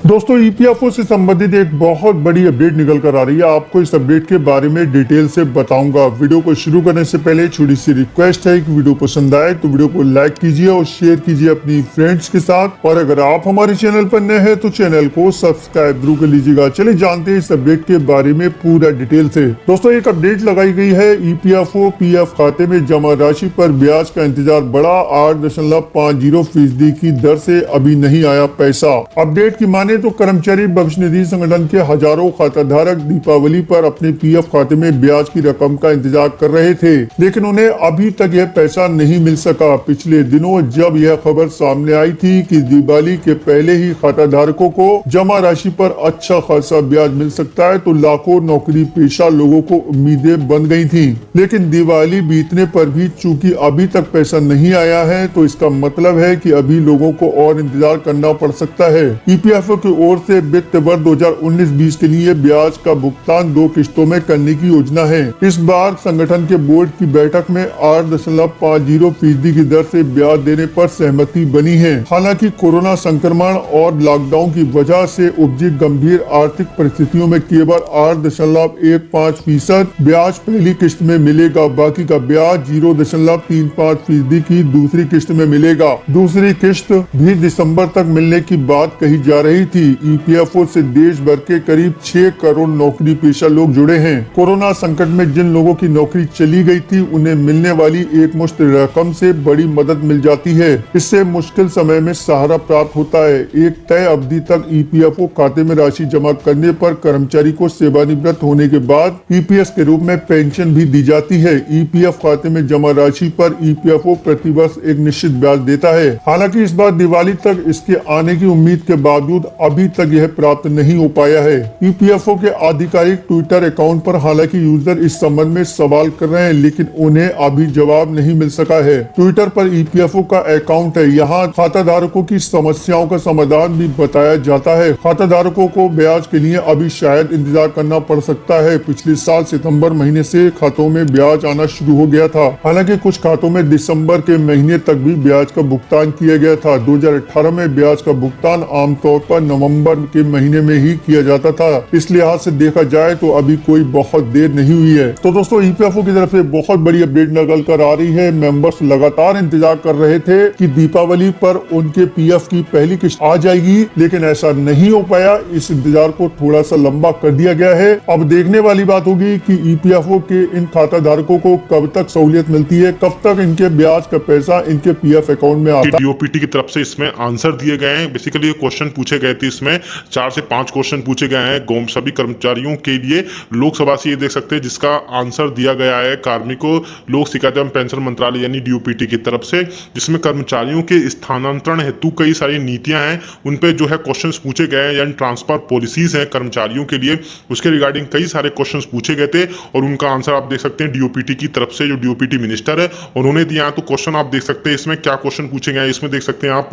दोस्तों ईपीएफओ से संबंधित एक बहुत बड़ी अपडेट निकल कर आ रही है। आपको इस अपडेट के बारे में डिटेल से बताऊंगा। वीडियो को शुरू करने से पहले छोटी सी रिक्वेस्ट है कि वीडियो पसंद आए तो वीडियो को लाइक कीजिए और शेयर कीजिए अपनी फ्रेंड्स के साथ। और अगर आप हमारे चैनल पर नए हैं तो चैनल को सब्सक्राइब जरूर कर लीजिएगा। चलिए जानते हैं इस अपडेट के बारे में पूरा डिटेल से। दोस्तों एक अपडेट लगाई गई है, ईपीएफओ पीएफ खाते में जमा राशि पर ब्याज का इंतजार बढ़ा। 8.50% की दर से अभी नहीं आया पैसा। अपडेट की माने तो कर्मचारी भविष्य निधि संगठन के हजारों खाता धारक दीपावली पर अपने पीएफ खाते में ब्याज की रकम का इंतजार कर रहे थे, लेकिन उन्हें अभी तक यह पैसा नहीं मिल सका। पिछले दिनों जब यह खबर सामने आई थी कि दिवाली के पहले ही खाता धारकों को जमा राशि पर अच्छा खासा ब्याज मिल सकता है, तो लाखों नौकरी पेशा लोगों को उम्मीदें बन गई थी। लेकिन दिवाली बीतने पर भी चूंकि अभी तक पैसा नहीं आया है, तो इसका मतलब है कि अभी लोगों को और इंतजार करना पड़ सकता है। ईपीएफओ की ओर से वित्त वर्ष 2019-20 के लिए ब्याज का भुगतान 2 किस्तों में करने की योजना है। इस बार संगठन के बोर्ड की बैठक में 8.50% की दर से ब्याज देने पर सहमति बनी है। हालांकि कोरोना संक्रमण और लॉकडाउन की वजह से उपजी गंभीर आर्थिक परिस्थितियों में केवल 8.15% ब्याज पहली किस्त में मिलेगा। बाकी का ब्याज 0.35% की दूसरी किस्त में मिलेगा। दूसरी किस्त भी दिसंबर तक मिलने की बात कही जा रही थी। ईपीएफओ से देश भर के करीब 6 करोड़ नौकरी पेशा लोग जुड़े हैं। कोरोना संकट में जिन लोगों की नौकरी चली गई थी, उन्हें मिलने वाली एक मुश्त रकम से बड़ी मदद मिल जाती है। इससे मुश्किल समय में सहारा प्राप्त होता है। एक तय अवधि तक ईपीएफओ खाते में राशि जमा करने पर कर्मचारी को सेवानिवृत्त होने के बाद ईपीएस के रूप में पेंशन भी दी जाती है। ईपीएफ खाते में जमा राशि पर ईपीएफओ प्रतिवर्ष एक निश्चित ब्याज देता है। हालांकि इस बार दिवाली तक इसके आने की उम्मीद के बावजूद अभी तक यह प्राप्त नहीं हो पाया है। ईपीएफओ के आधिकारिक ट्विटर अकाउंट पर हालांकि यूजर इस संबंध में सवाल कर रहे हैं, लेकिन उन्हें अभी जवाब नहीं मिल सका है। ट्विटर पर ईपीएफओ का अकाउंट है, यहाँ खाता धारकों की समस्याओं का समाधान भी बताया जाता है। खाता धारकों को ब्याज के लिए अभी शायद इंतजार करना पड़ सकता है। पिछले साल सितंबर महीने से खातों में ब्याज आना शुरू हो गया था। हालांकि कुछ खातों में दिसंबर के महीने तक भी ब्याज का भुगतान किया गया था। 2018 में ब्याज का भुगतान आमतौर पर नवंबर के महीने में ही किया जाता था। इस लिहाज से देखा जाए तो अभी कोई बहुत देर नहीं हुई है। तो दोस्तों ईपीएफओ की तरफ से बहुत बड़ी अपडेट निकल कर आ रही है। मेंबर्स लगातार इंतजार कर रहे थे कि दीपावली पर उनके पीएफ की पहली किस्त आ जाएगी, लेकिन ऐसा नहीं हो पाया। इस इंतजार को थोड़ा सा लंबा कर दिया गया है। अब देखने वाली बात होगी कि ईपीएफओ के इन खाता धारकों को कब तक सहूलियत मिलती है, कब तक इनके ब्याज का पैसा इनके पीएफ अकाउंट में आता है। डीओपीटी की तरफ से इसमें आंसर दिए गए हैं। बेसिकली क्वेश्चन पूछे गए थे, इसमें 4 से 5 क्वेश्चन पूछे गए हैं सभी कर्मचारियों के लिए। लोकसभा से ये देख सकते हैं जिसका आंसर दिया गया है कार्मिकों लोक शिकायत एवं पेंशन मंत्रालय यानी डीओपीटी की तरफ से, जिसमें कर्मचारियों के स्थानांतरण हेतु कई सारी नीतियां हैं, उन पे जो है क्वेश्चंस पूछे गए हैं, यानी ट्रांसफर पॉलिसीज हैं कर्मचारियों के लिए, उसके रिगार्डिंग कई सारे क्वेश्चंस पूछे गए थे और उनका आंसर आप देख सकते हैं डीओपीटी की तरफ से। जो डीओपीटी मिनिस्टर है उन्होंने दिया है। तो क्वेश्चन आप देख सकते हैं इसमें क्या क्वेश्चन पूछे गए हैं। इसमें देख सकते हैं आप,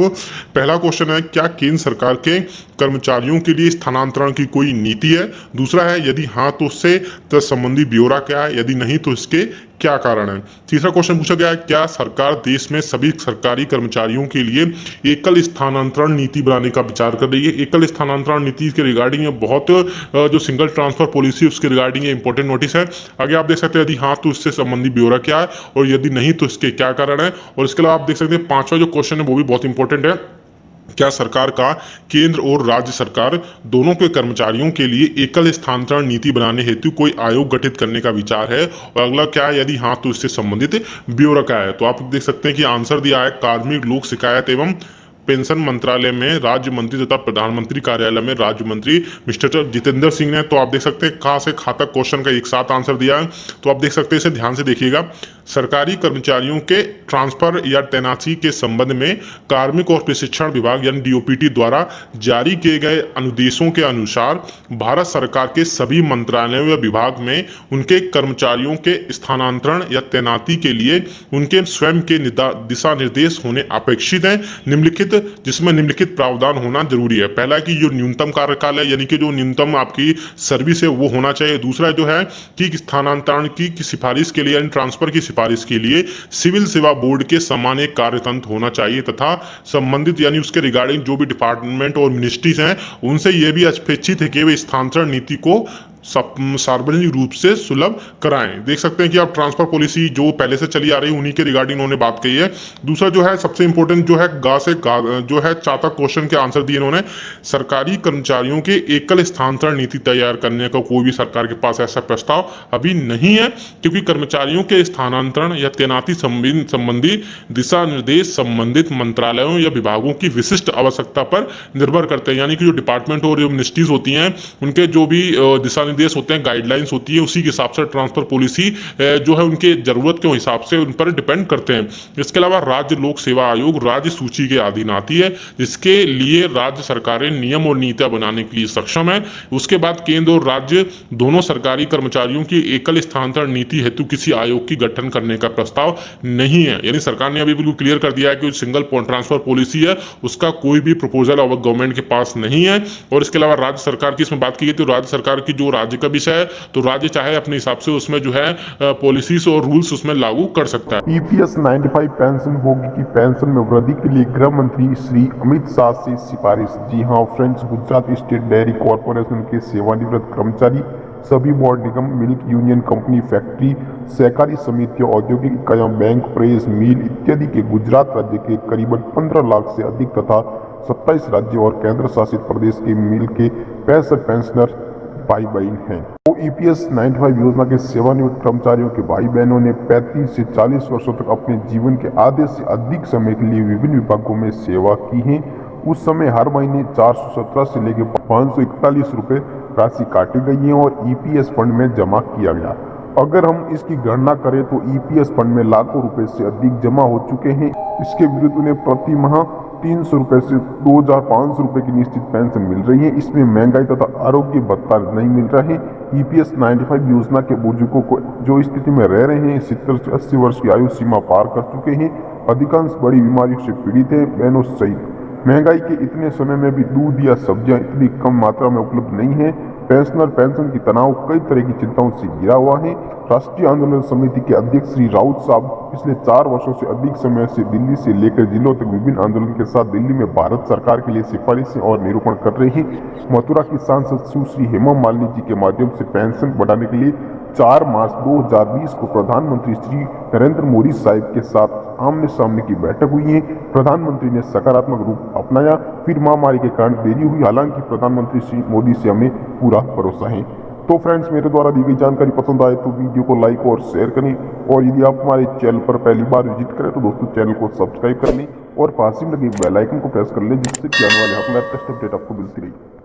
पहला क्वेश्चन है क्या केंद्र सरकार के कर्मचारियों के लिए स्थानांतरण की कोई नीति है। दूसरा है यदि हाँ तो उससे संबंधी ब्यौरा क्या है, यदि नहीं तो इसके क्या कारण है। तीसरा क्वेश्चन पूछा गया है क्या सरकार देश में सभी सरकारी कर्मचारियों के लिए एकल स्थानांतरण नीति बनाने का विचार कर रही है। एकल स्थानांतरण नीति के रिगार्डिंग बहुत जो सिंगल ट्रांसफर पॉलिसी उसके रिगार्डिंग इंपॉर्टेंट नोटिस है। आगे आप देख सकते हैं यदि हाँ तो इससे संबंधी ब्यौरा क्या है और यदि नहीं तो इसके क्या कारण है। और इसके अलावा आप देख सकते हैं 5वां जो क्वेश्चन है वो भी बहुत इंपॉर्टेंट है, क्या सरकार का केंद्र और राज्य सरकार दोनों के कर्मचारियों के लिए एकल स्थानांतरण नीति बनाने हेतु कोई आयोग गठित करने का विचार है। और अगला क्या है, यदि हाँ तो इससे संबंधित ब्यौरा क्या है। तो आप देख सकते हैं कि आंसर दिया है कार्मिक लोक शिकायत एवं पेंशन मंत्रालय में राज्य मंत्री तथा प्रधानमंत्री कार्यालय में राज्य मंत्री मिस्टर जितेंद्र सिंह ने। तो आप देख सकते हैं कहाँ से कहाँ तक क्वेश्चन का एक साथ आंसर दिया है। तो आप देख सकते हैं, इसे ध्यान से देखिएगा। सरकारी कर्मचारियों के ट्रांसफर या तैनाती के संबंध में कार्मिक और प्रशिक्षण विभाग यानी डीओपीटी द्वारा जारी किए गए अनुदेशों के अनुसार भारत सरकार के सभी मंत्रालयों या विभाग में उनके कर्मचारियों के स्थानांतरण या तैनाती के लिए उनके स्वयं के दिशा निर्देश होने अपेक्षित हैं। निम्नलिखित जिसमें निम्नलिखित प्रावधान होना जरूरी है। पहला कि जो न्यूनतम कार्यकाल है यानी कि जो न्यूनतम आपकी सर्विस है वो होना चाहिए। दूसरा जो है कि स्थानांतरण की सिफारिश के लिए यानी ट्रांसफर की सिफारिश के लिए सिविल सेवा बोर्ड के समान एक कार्यतंत्र होना चाहिए तथा संबंधित यानी उसके रिगार्डिंग जो भी डिपार्टमेंट और मिनिस्ट्रीज हैं उनसे यह भी अपेक्षित है कि वे स्थानांतरण नीति को सार्वजनिक रूप से सुलभ कराएं। देख सकते हैं कि अब ट्रांसफर पॉलिसी जो पहले से चली आ रही है उन्हीं के रिगार्डिंग उन्होंने बात कही है। दूसरा जो है सबसे इंपॉर्टेंट जो है जो है 4 तक क्वेश्चन के आंसर दिए इन्होंने। सरकारी कर्मचारियों के एकल स्थानांतरण नीति तैयार करने का कोई भी सरकार के पास ऐसा प्रस्ताव अभी नहीं है, क्योंकि कर्मचारियों के स्थानांतरण या तैनाती संबंधी दिशा निर्देश संबंधित मंत्रालयों या विभागों की विशिष्ट आवश्यकता पर निर्भर करते हैं। यानी कि जो डिपार्टमेंट और जो मिनिस्ट्रीज होती हैं उनके जो भी दिशा निर्देश होते हैं, गाइडलाइंस होती है, उसी के हिसाब से ट्रांसफर पॉलिसी जो है उनके जरूरत के हिसाब से उन पर डिपेंड करते हैं। इसके अलावा राज्य लोक सेवा आयोग राज्य सूची के अधीन आती है, जिसके लिए राज्य सरकारें नियम और नीतियां बनाने के लिए सक्षम है। उसके बाद केंद्र और राज्य दोनों सरकारी कर्मचारियों की एकल स्थानांतरण नीति हेतु किसी आयोग की गठन करने का प्रस्ताव नहीं है। यानी सरकार ने अभी बिल्कुल क्लियर कर दिया है कि सिंगल ट्रांसफर पॉलिसी है उसका कोई भी प्रपोजल अब गवर्नमेंट के पास नहीं है। और इसके अलावा राज्य सरकार की इसमें बात की गई तो राज्य सरकार की जो राज्य का विषय है तो राज्य चाहे अपने हिसाब से उसमें जो है पॉलिसीज और रूल्स उसमें लागू कर सकता है। ईपीएस 95 पेंशनभोगी की पेंशन में वृद्धि के लिए गृह मंत्री श्री अमित शाह से सिफारिश। जी हां friends, Gujarat state dairy corporation के सेवानिवृत्त कर्मचारी सभी बोर्ड निगम, मिल्क यूनियन कंपनी, फैक्ट्री, सहकारी समितियों, औद्योगिक इकाइयों, बैंक, प्रेस, मिल इत्यादि के गुजरात राज्य के करीबन 15 लाख से अधिक तथा 27 राज्य और केंद्र शासित प्रदेश के मिल के 65 पेंशनर भाई बहन हैं। तो ईपीएस 95 योजना के सेवानिवृत्त कर्मचारियों के भाई बहनों ने 35 से 40 वर्षों तक अपने जीवन के आधे से अधिक समय के लिए विभिन्न विभागों में सेवा की है। उस समय हर महीने 417 से लेकर 541 रुपए राशि काटी गई है और ईपीएस फंड में जमा किया गया। अगर हम इसकी गणना करें तो ईपीएस फंड में लाखों रुपए से अधिक जमा हो चुके हैं। इसके विरुद्ध उन्हें प्रति माह 300 रुपए से 2500 रुपए की निश्चित पेंशन मिल रही है। इसमें महंगाई तथा आरोग्य भत्ता नहीं मिल रहा है। ईपीएस 95 योजना के बुजुर्गों को जो स्थिति में रह रहे हैं 70 से 80 वर्ष की आयु सीमा पार कर चुके हैं, अधिकांश बड़ी बीमारियों से पीड़ित है, बहनों सहित। महंगाई के इतने समय में भी दूध या सब्जियां इतनी कम मात्रा में उपलब्ध नहीं है। पेंशनर पेंशन की तनाव कई तरह की चिंताओं से घिरा हुआ है। राष्ट्रीय आंदोलन समिति के अध्यक्ष श्री राउत साहब पिछले 4 वर्षों से अधिक समय से दिल्ली से लेकर जिलों तक विभिन्न आंदोलन के साथ दिल्ली में भारत सरकार के लिए सिफारिशें और निरूपण कर रहे हैं। मथुरा की सांसद सुश्री हेमा मालिनी जी के माध्यम से पेंशन बढ़ाने के लिए 4 मार्च 2020 को प्रधानमंत्री श्री नरेंद्र मोदी साहब के साथ आमने सामने की बैठक हुई है। प्रधानमंत्री ने सकारात्मक रूप अपनाया, फिर महामारी के कारण देरी हुई। हालांकि प्रधानमंत्री श्री मोदी से हमें पूरा भरोसा है। तो फ्रेंड्स, मेरे द्वारा दी गई जानकारी पसंद आए तो वीडियो को लाइक और शेयर करें, और यदि आप हमारे चैनल पर पहली बार विजिट करें तो दोस्तों चैनल को सब्सक्राइब कर लें और पास ही लगे बेल आइकन को प्रेस कर लें, जिससे कि आने वाले हर लेटेस्ट अपडेट आपको मिलती रही।